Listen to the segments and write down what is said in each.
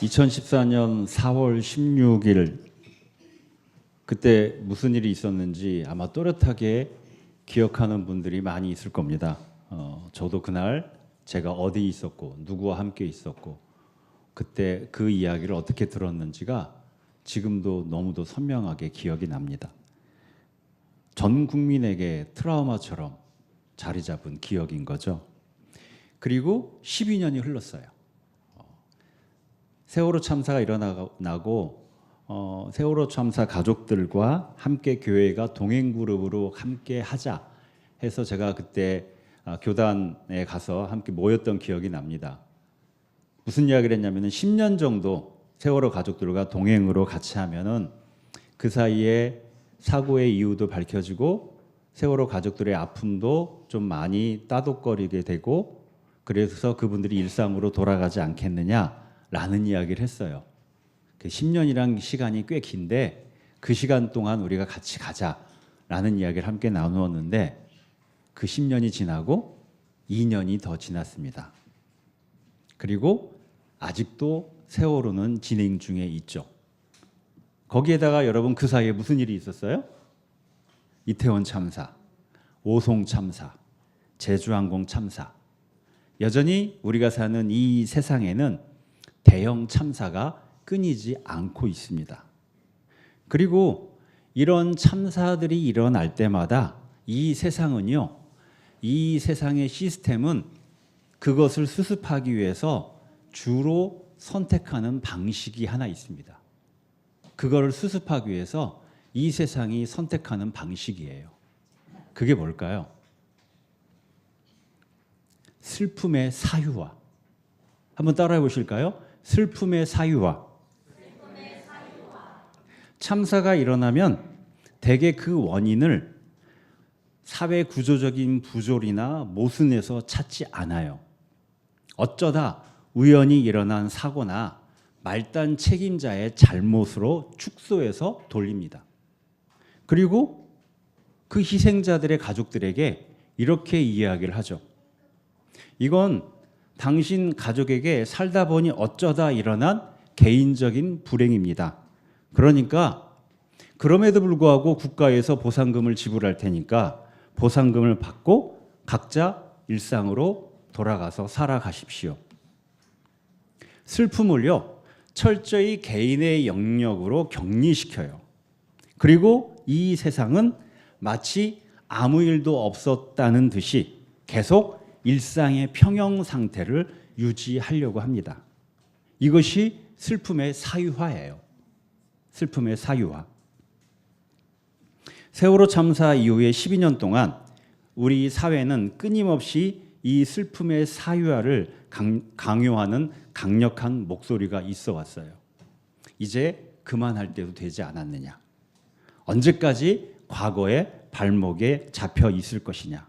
2014년 4월 16일 그때 무슨 일이 있었는지 아마 또렷하게 기억하는 분들이 많이 있을 겁니다. 저도 그날 제가 어디 있었고 누구와 함께 있었고 그때 그 이야기를 어떻게 들었는지가 지금도 너무도 선명하게 기억이 납니다. 전 국민에게 트라우마처럼 자리 잡은 기억인 거죠. 그리고 12년이 흘렀어요. 세월호 참사가 일어나고 세월호 참사 가족들과 함께 교회가 동행그룹으로 함께 하자 해서 제가 그때 교단에 가서 함께 모였던 기억이 납니다. 무슨 이야기를 했냐면 10년 정도 세월호 가족들과 동행으로 같이 하면은 그 사이에 사고의 이유도 밝혀지고 세월호 가족들의 아픔도 좀 많이 따독거리게 되고 그래서 그분들이 일상으로 돌아가지 않겠느냐라는 이야기를 했어요. 그 10년이란 시간이 꽤 긴데 그 시간 동안 우리가 같이 가자라는 이야기를 함께 나누었는데 그 10년이 지나고 2년이 더 지났습니다. 그리고 아직도 세월호는 진행 중에 있죠. 거기에다가 여러분 그 사이에 무슨 일이 있었어요? 이태원 참사, 오송 참사, 제주항공 참사. 여전히 우리가 사는 이 세상에는 대형 참사가 끊이지 않고 있습니다. 그리고 이런 참사들이 일어날 때마다 이 세상은요, 이 세상의 시스템은 그것을 수습하기 위해서 주로 선택하는 방식이 하나 있습니다. 그거를 수습하기 위해서 이 세상이 선택하는 방식이에요. 그게 뭘까요? 슬픔의 사유화. 한번 따라해 보실까요? 슬픔의 사유화. 참사가 일어나면 대개 그 원인을 사회 구조적인 부조리나 모순에서 찾지 않아요. 어쩌다 우연히 일어난 사고나 말단 책임자의 잘못으로 축소해서 돌립니다. 그리고 그 희생자들의 가족들에게 이렇게 이야기를 하죠. 이건 당신 가족에게 살다 보니 어쩌다 일어난 개인적인 불행입니다. 그러니까 그럼에도 불구하고 국가에서 보상금을 지불할 테니까 보상금을 받고 각자 일상으로 돌아가서 살아가십시오. 슬픔을요, 철저히 개인의 영역으로 격리시켜요. 그리고 이 세상은 마치 아무 일도 없었다는 듯이 계속 일상의 평형 상태를 유지하려고 합니다. 이것이 슬픔의 사유화예요. 슬픔의 사유화. 세월호 참사 이후에 12년 동안 우리 사회는 끊임없이 이 슬픔의 사유화를 강요하는 강력한 목소리가 있어 왔어요. 이제 그만할 때도 되지 않았느냐. 언제까지 과거의 발목에 잡혀 있을 것이냐.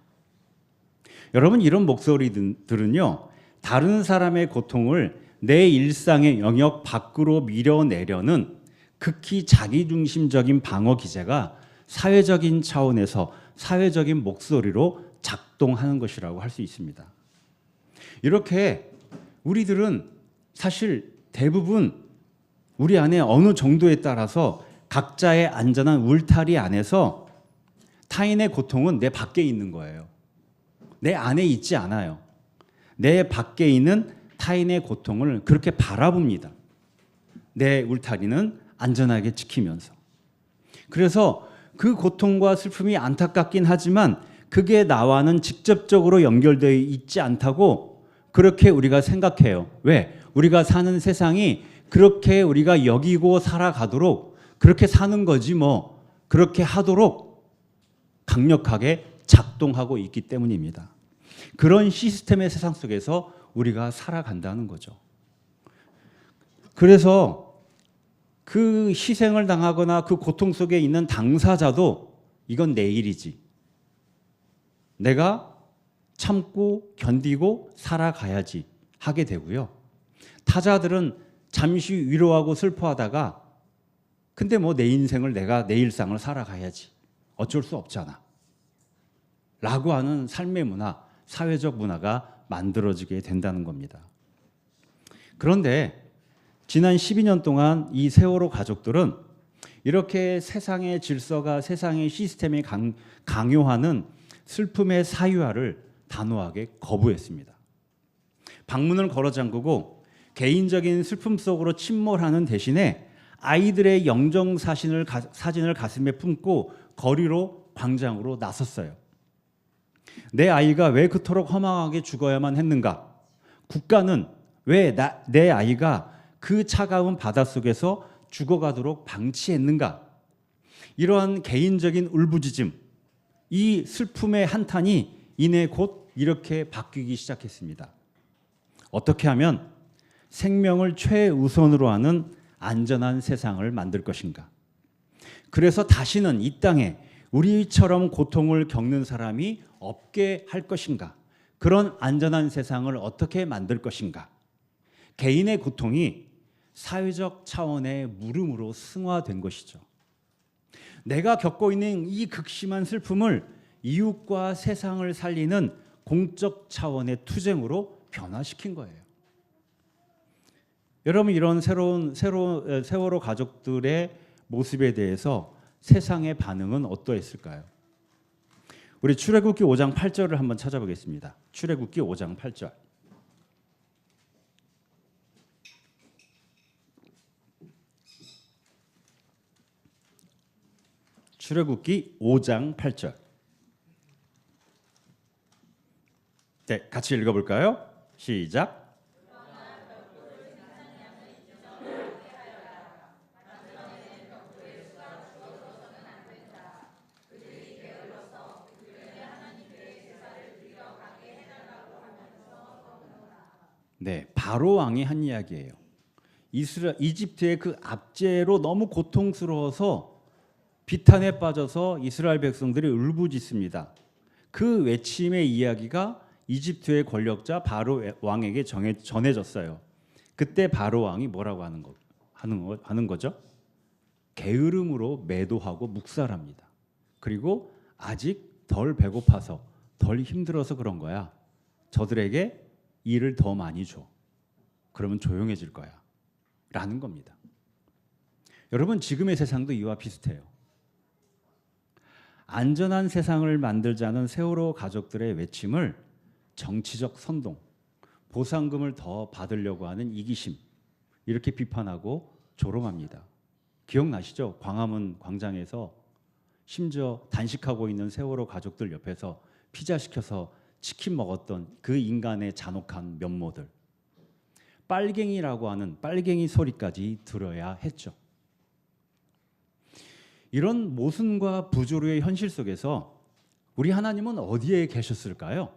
여러분, 이런 목소리들은요, 다른 사람의 고통을 내 일상의 영역 밖으로 밀어내려는 극히 자기중심적인 방어 기제가 사회적인 차원에서 사회적인 목소리로 작동하는 것이라고 할 수 있습니다. 이렇게 우리들은 사실 대부분 우리 안에 어느 정도에 따라서 각자의 안전한 울타리 안에서 타인의 고통은 내 밖에 있는 거예요. 내 안에 있지 않아요. 내 밖에 있는 타인의 고통을 그렇게 바라봅니다. 내 울타리는 안전하게 지키면서. 그래서 그 고통과 슬픔이 안타깝긴 하지만 그게 나와는 직접적으로 연결되어 있지 않다고 그렇게 우리가 생각해요. 왜? 우리가 사는 세상이 그렇게 우리가 여기고 살아가도록 그렇게 사는 거지 뭐 그렇게 하도록 강력하게 작동하고 있기 때문입니다. 그런 시스템의 세상 속에서 우리가 살아간다는 거죠. 그래서 그 희생을 당하거나 그 고통 속에 있는 당사자도 이건 내 일이지. 내가 참고 견디고 살아가야지 하게 되고요. 타자들은 잠시 위로하고 슬퍼하다가 근데 뭐 내 인생을 내가 내 일상을 살아가야지. 어쩔 수 없잖아. 라고 하는 삶의 문화, 사회적 문화가 만들어지게 된다는 겁니다. 그런데 지난 12년 동안 이 세월호 가족들은 이렇게 세상의 질서가 세상의 시스템이 강요하는 슬픔의 사유화를 단호하게 거부했습니다. 방문을 걸어 잠그고 개인적인 슬픔 속으로 침몰하는 대신에 아이들의 영정 사진을 가슴에 품고 거리로 광장으로 나섰어요. 내 아이가 왜 그토록 허망하게 죽어야만 했는가? 국가는 왜 내 아이가 그 차가운 바닷속에서 죽어가도록 방치했는가? 이러한 개인적인 울부짖음, 이 슬픔의 한탄이 이내 곧 이렇게 바뀌기 시작했습니다. 어떻게 하면 생명을 최우선으로 하는 안전한 세상을 만들 것인가? 그래서 다시는 이 땅에 우리처럼 고통을 겪는 사람이 없게 할 것인가? 그런 안전한 세상을 어떻게 만들 것인가? 개인의 고통이 사회적 차원의 물음으로 승화된 것이죠. 내가 겪고 있는 이 극심한 슬픔을 이웃과 세상을 살리는 공적 차원의 투쟁으로 변화시킨 거예요. 여러분, 이런 새로운 세월호 가족들의 모습에 대해서 세상의 반응은 어떠했을까요? 우리 출애굽기 5장 8절을 한번 찾아보겠습니다. 출애굽기 5장 8절. 출애굽기 5장 8절. 네, 같이 읽어볼까요? 시작. 네, 바로 왕이 한 이야기예요. 이집트의 그 압제로 너무 고통스러워서 비탄에 빠져서 이스라엘 백성들이 울부짖습니다. 그 외침의 이야기가 이집트의 권력자 바로 왕에게 전해졌어요. 그때 바로 왕이 뭐라고 하는 거죠? 게으름으로 매도하고 묵살합니다. 그리고 아직 덜 배고파서 덜 힘들어서 그런 거야. 저들에게 일을 더 많이 줘. 그러면 조용해질 거야. 라는 겁니다. 여러분, 지금의 세상도 이와 비슷해요. 안전한 세상을 만들자는 세월호 가족들의 외침을 정치적 선동, 보상금을 더 받으려고 하는 이기심, 이렇게 비판하고 조롱합니다. 기억나시죠? 광화문 광장에서 심지어 단식하고 있는 세월호 가족들 옆에서 피자 시켜서 치킨 먹었던 그 인간의 잔혹한 면모들, 빨갱이라고 하는 빨갱이 소리까지 들어야 했죠. 이런 모순과 부조리의 현실 속에서 우리 하나님은 어디에 계셨을까요?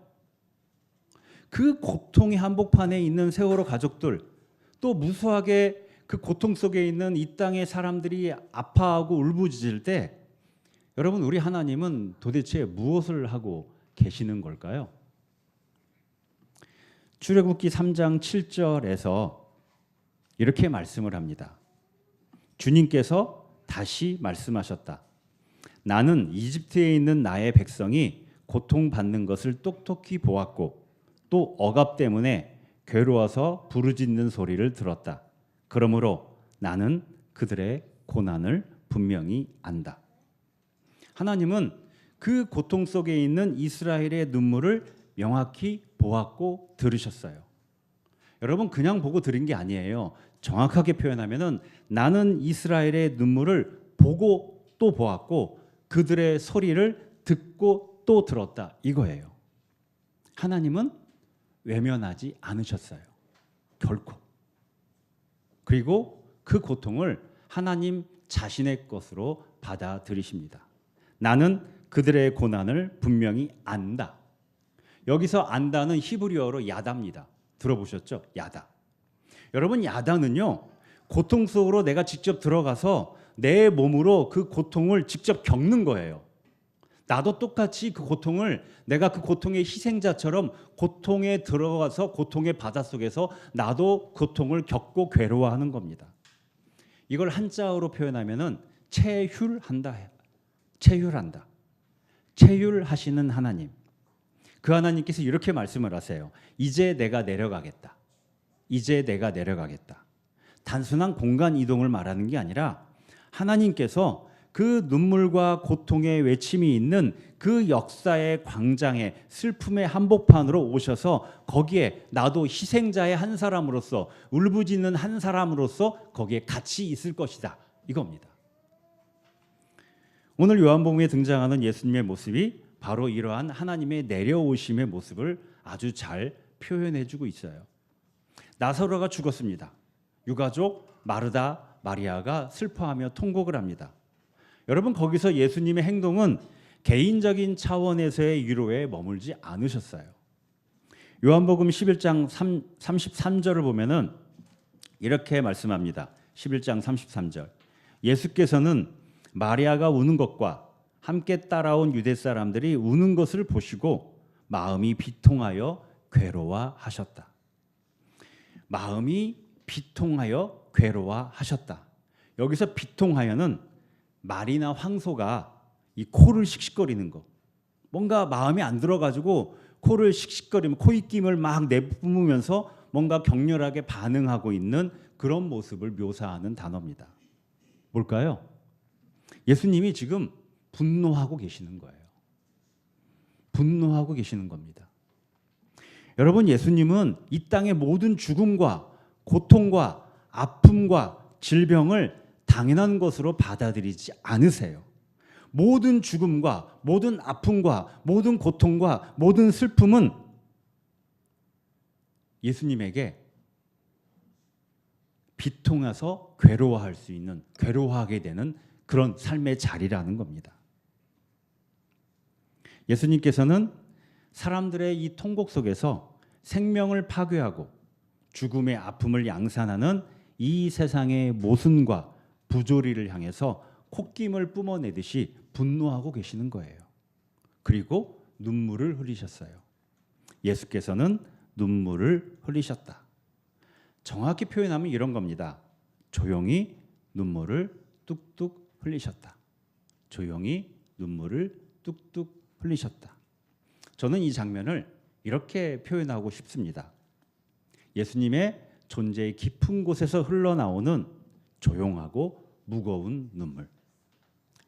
그 고통의 한복판에 있는 세월호 가족들, 또 무수하게 그 고통 속에 있는 이 땅의 사람들이 아파하고 울부짖을 때, 여러분, 우리 하나님은 도대체 무엇을 하고 계시는 걸까요? 출애굽기 3장 7절에서 이렇게 말씀을 합니다. 주님께서 다시 말씀하셨다. 나는 이집트에 있는 나의 백성이 고통받는 것을 똑똑히 보았고 또 억압 때문에 괴로워서 부르짖는 소리를 들었다. 그러므로 나는 그들의 고난을 분명히 안다. 하나님은 그 고통 속에 있는 이스라엘의 눈물을 명확히 보았고 들으셨어요. 여러분, 그냥 보고 들은 게 아니에요. 정확하게 표현하면은 나는 이스라엘의 눈물을 보고 또 보았고 그들의 소리를 듣고 또 들었다, 이거예요. 하나님은 외면하지 않으셨어요. 결코. 그리고 그 고통을 하나님 자신의 것으로 받아들이십니다. 나는 그들의 고난을 분명히 안다. 여기서 안다는 히브리어로 야다입니다. 들어보셨죠? 야다. 여러분, 야다는요, 고통 속으로 내가 직접 들어가서 내 몸으로 그 고통을 직접 겪는 거예요. 나도 똑같이 그 고통을, 내가 그 고통의 희생자처럼 고통에 들어가서 고통의 바닷속에서 나도 고통을 겪고 괴로워하는 겁니다. 이걸 한자어로 표현하면은 체휼한다. 체휼한다. 체휼하시는 하나님. 그 하나님께서 이렇게 말씀을 하세요. 이제 내가 내려가겠다. 이제 내가 내려가겠다. 단순한 공간 이동을 말하는 게 아니라 하나님께서 그 눈물과 고통의 외침이 있는 그 역사의 광장에 슬픔의 한복판으로 오셔서 거기에 나도 희생자의 한 사람으로서 울부짖는 한 사람으로서 거기에 같이 있을 것이다. 이겁니다. 오늘 요한복음에 등장하는 예수님의 모습이 바로 이러한 하나님의 내려오심의 모습을 아주 잘 표현해주고 있어요. 나사로가 죽었습니다. 유가족 마르다, 마리아가 슬퍼하며 통곡을 합니다. 여러분, 거기서 예수님의 행동은 개인적인 차원에서의 위로에 머물지 않으셨어요. 요한복음 11장 33절을 보면은 이렇게 말씀합니다. 11장 33절. 예수께서는 마리아가 우는 것과 함께 따라온 유대 사람들이 우는 것을 보시고 마음이 비통하여 괴로워하셨다. 마음이 비통하여 괴로워하셨다. 여기서 비통하여는 말이나 황소가 이 코를 씩씩거리는 거, 뭔가 마음이 안 들어가지고 코를 씩씩거리면 코입김을 막 내뿜으면서 뭔가 격렬하게 반응하고 있는 그런 모습을 묘사하는 단어입니다. 뭘까요? 예수님이 지금 분노하고 계시는 거예요. 분노하고 계시는 겁니다. 여러분, 예수님은 이 땅의 모든 죽음과 고통과 아픔과 질병을 당연한 것으로 받아들이지 않으세요. 모든 죽음과 모든 아픔과 모든 고통과 모든 슬픔은 예수님에게 비통해서 괴로워할 수 있는, 괴로워하게 되는 그런 삶의 자리라는 겁니다. 예수님께서는 사람들의 이 통곡 속에서 생명을 파괴하고 죽음의 아픔을 양산하는 이 세상의 모순과 부조리를 향해서 콧김을 뿜어내듯이 분노하고 계시는 거예요. 그리고 눈물을 흘리셨어요. 예수께서는 눈물을 흘리셨다. 정확히 표현하면 이런 겁니다. 조용히 눈물을 뚝뚝 흘리셨다. 조용히 눈물을 뚝뚝 흘리셨다. 저는 이 장면을 이렇게 표현하고 싶습니다. 예수님의 존재의 깊은 곳에서 흘러나오는 조용하고 무거운 눈물.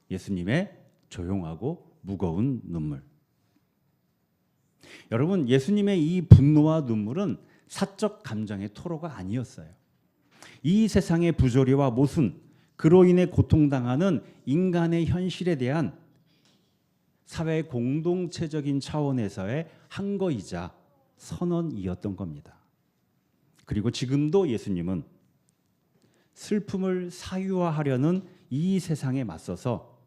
예수님의 조용하고 무거운 눈물. 여러분, 예수님의 이 분노와 눈물은 사적 감정의 토로가 아니었어요. 이 세상의 부조리와 모순, 그로 인해 고통당하는 인간의 현실에 대한 사회 공동체적인 차원에서의 항거이자 선언이었던 겁니다. 그리고 지금도 예수님은 슬픔을 사유화하려는 이 세상에 맞서서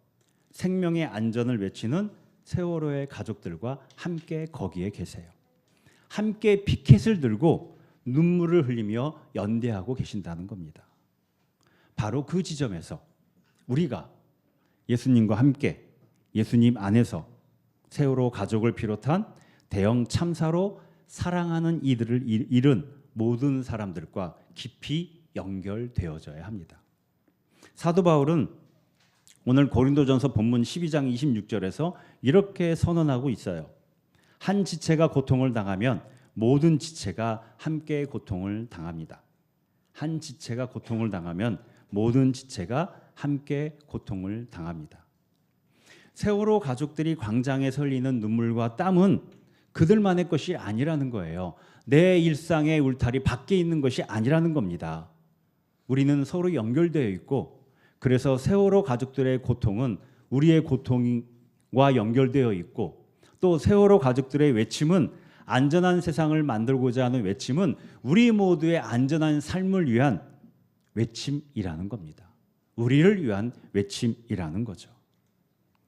생명의 안전을 외치는 세월호의 가족들과 함께 거기에 계세요. 함께 피켓을 들고 눈물을 흘리며 연대하고 계신다는 겁니다. 바로 그 지점에서 우리가 예수님과 함께 예수님 안에서 세월호 가족을 비롯한 대형 참사로 사랑하는 이들을 잃은 모든 사람들과 깊이 연결되어져야 합니다. 사도 바울은 오늘 고린도전서 본문 12장 26절에서 이렇게 선언하고 있어요. 한 지체가 고통을 당하면 모든 지체가 함께 고통을 당합니다. 한 지체가 고통을 당하면 모든 지체가 함께 고통을 당합니다. 세월호 가족들이 광장에 흘리는 눈물과 땀은 그들만의 것이 아니라는 거예요. 내 일상의 울타리 밖에 있는 것이 아니라는 겁니다. 우리는 서로 연결되어 있고, 그래서 세월호 가족들의 고통은 우리의 고통과 연결되어 있고, 또 세월호 가족들의 외침은, 안전한 세상을 만들고자 하는 외침은 우리 모두의 안전한 삶을 위한 외침이라는 겁니다. 우리를 위한 외침이라는 거죠.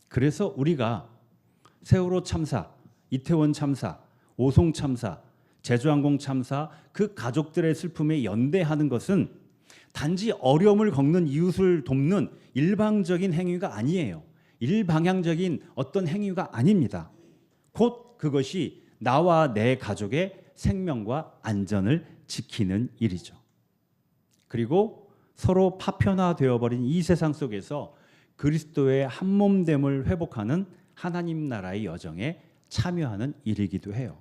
그래서 우리가 세월호 참사, 이태원 참사, 오송 참사, 제주항공 참사, 그 가족들의 슬픔에 연대하는 것은 단지 어려움을 겪는 이웃을 돕는 일방적인 행위가 아니에요. 일방향적인 어떤 행위가 아닙니다. 곧 그것이 나와 내 가족의 생명과 안전을 지키는 일이죠. 그리고 서로 파편화되어버린 이 세상 속에서 그리스도의 한몸됨을 회복하는 하나님 나라의 여정에 참여하는 일이기도 해요.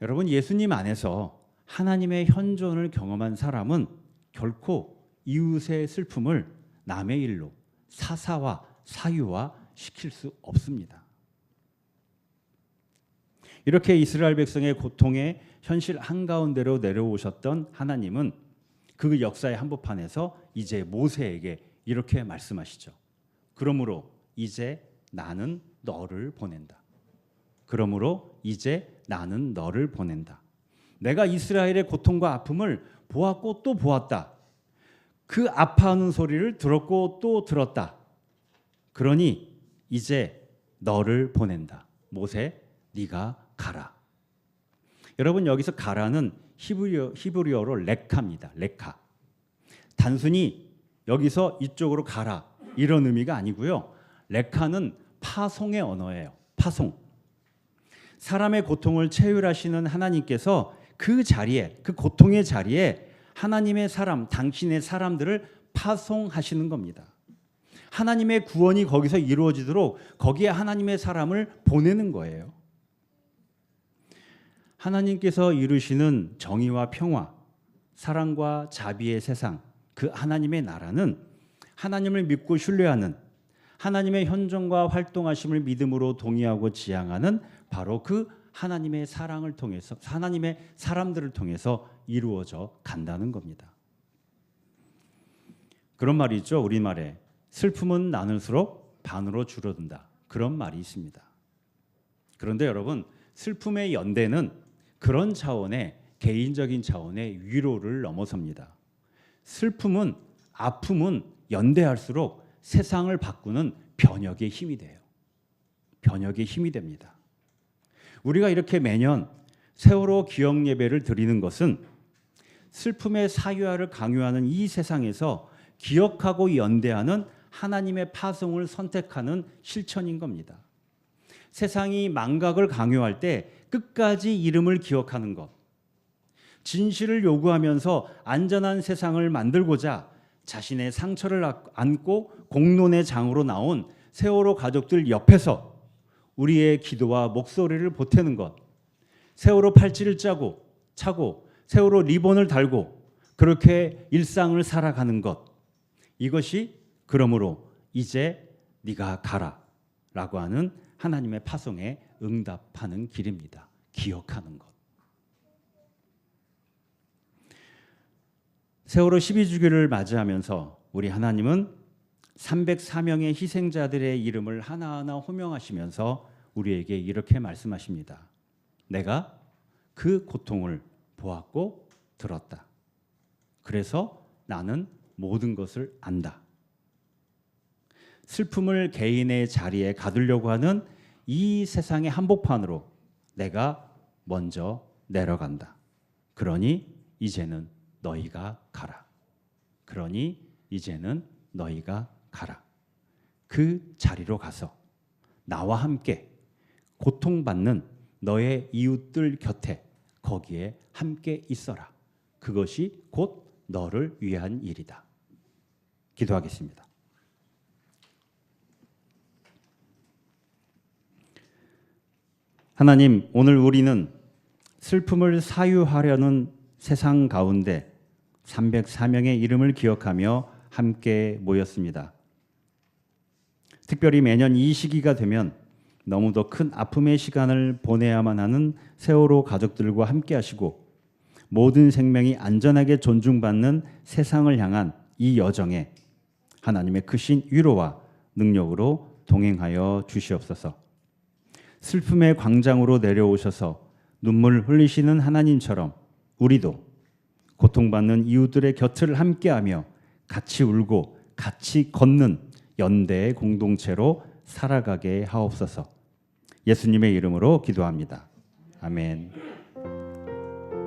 여러분, 예수님 안에서 하나님의 현존을 경험한 사람은 결코 이웃의 슬픔을 남의 일로 사사와 사유화 시킬 수 없습니다. 이렇게 이스라엘 백성의 고통의 현실 한가운데로 내려오셨던 하나님은 그 역사의 한복판에서 이제 모세에게 이렇게 말씀하시죠. 그러므로 이제 나는 너를 보낸다. 그러므로 이제 나는 너를 보낸다. 내가 이스라엘의 고통과 아픔을 보았고 또 보았다. 그 아파하는 소리를 들었고 또 들었다. 그러니 이제 너를 보낸다. 모세, 네가 가라. 여러분, 여기서 가라는 히브리어로 레카입니다. 레카. 단순히 여기서 이쪽으로 가라 이런 의미가 아니고요. 레카는 파송의 언어예요. 파송. 사람의 고통을 체휼하시는 하나님께서 그 자리에, 그 고통의 자리에 하나님의 사람, 당신의 사람들을 파송하시는 겁니다. 하나님의 구원이 거기서 이루어지도록 거기에 하나님의 사람을 보내는 거예요. 하나님께서 이루시는 정의와 평화, 사랑과 자비의 세상, 그 하나님의 나라는 하나님을 믿고 신뢰하는, 하나님의 현존과 활동하심을 믿음으로 동의하고 지향하는 바로 그 하나님의 사랑을 통해서, 하나님의 사람들을 통해서 이루어져 간다는 겁니다. 그런 말이 있죠. 우리말에 슬픔은 나눌수록 반으로 줄어든다. 그런 말이 있습니다. 그런데 여러분, 슬픔의 연대는 그런 차원의 개인적인 차원의 위로를 넘어섭니다. 슬픔은, 아픔은 연대할수록 세상을 바꾸는 변혁의 힘이 돼요. 변혁의 힘이 됩니다. 우리가 이렇게 매년 세월호 기억 예배를 드리는 것은 슬픔의 사유화를 강요하는 이 세상에서 기억하고 연대하는 하나님의 파송을 선택하는 실천인 겁니다. 세상이 망각을 강요할 때 끝까지 이름을 기억하는 것, 진실을 요구하면서 안전한 세상을 만들고자 자신의 상처를 안고 공론의 장으로 나온 세월호 가족들 옆에서 우리의 기도와 목소리를 보태는 것, 세월호 팔찌를 차고 세월호 리본을 달고 그렇게 일상을 살아가는 것, 이것이 그러므로 이제 네가 가라 라고 하는 하나님의 파송에 응답하는 길입니다. 기억하는 것. 세월호 12주기를 맞이하면서 우리 하나님은 304명의 희생자들의 이름을 하나하나 호명하시면서 우리에게 이렇게 말씀하십니다. 내가 그 고통을 보았고 들었다. 그래서 나는 모든 것을 안다. 슬픔을 개인의 자리에 가두려고 하는 이 세상의 한복판으로 내가 먼저 내려간다. 그러니 이제는 너희가 가라. 그러니 이제는 너희가 가라. 그 자리로 가서 나와 함께 고통받는 너의 이웃들 곁에 거기에 함께 있어라. 그것이 곧 너를 위한 일이다. 기도하겠습니다. 하나님, 오늘 우리는 슬픔을 사유하려는 세상 가운데 304명의 이름을 기억하며 함께 모였습니다. 특별히 매년 이 시기가 되면 너무도 큰 아픔의 시간을 보내야만 하는 세월호 가족들과 함께 하시고 모든 생명이 안전하게 존중받는 세상을 향한 이 여정에 하나님의 크신 위로와 능력으로 동행하여 주시옵소서. 슬픔의 광장으로 내려오셔서 눈물 흘리시는 하나님처럼 우리도 고통받는 이웃들의 곁을 함께하며 같이 울고 같이 걷는 연대의 공동체로 살아가게 하옵소서. 예수님의 이름으로 기도합니다. 아멘.